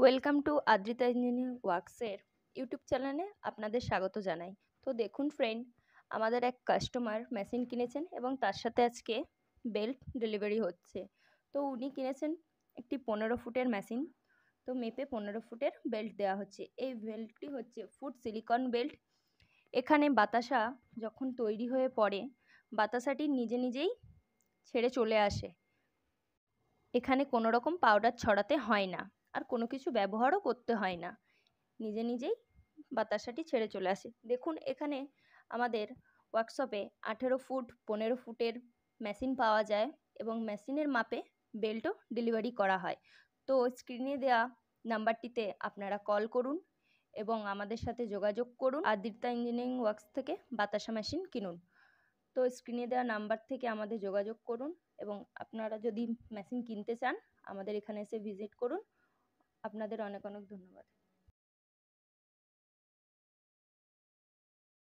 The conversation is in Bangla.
ওয়েলকাম টু আদ্রিতা ইঞ্জিনিয়ারিং ওয়ার্কসের ইউটিউব চ্যানেলে আপনাদের স্বাগত জানাই। তো দেখুন ফ্রেন্ড, আমাদের এক কাস্টমার মেশিন কিনেছেন এবং তার সাথে আজকে বেল্ট ডেলিভারি হচ্ছে। তো উনি কিনেছেন একটি 15 ফুটের মেশিন। তো মেপে 15 ফুটের বেল্ট দেওয়া হচ্ছে। এই বেল্টটি হচ্ছে ফুট সিলিকন বেল্ট। এখানে বাতাসা যখন তৈরি হয়ে পড়ে, বাতাসাটি নিজে নিজেই ছেড়ে চলে আসে। এখানে কোনো রকম পাউডার ছড়াতে হয় না, আর কোনো কিছু ব্যবহারও করতে হয় না, নিজে নিজেই বাতাসাটি ছেড়ে চলে আসে। দেখুন এখানে আমাদের ওয়ার্কশপে 18 ফুট 15 ফুটের মেশিন পাওয়া যায় এবং মেশিনের মাপে বেল্টও ডেলিভারি করা হয়। তো স্ক্রিনে দেওয়া নাম্বারটিতে আপনারা কল করুন এবং আমাদের সাথে যোগাযোগ করুন। আদ্রিতা ইঞ্জিনিয়ারিং ওয়ার্কস থেকে বাতাসা মেশিন কিনুন। তো স্ক্রিনে দেওয়া নাম্বার থেকে আমাদের যোগাযোগ করুন এবং আপনারা যদি মেশিন কিনতে চান আমাদের এখানে এসে ভিজিট করুন। আপনাদের অনেক অনেক ধন্যবাদ।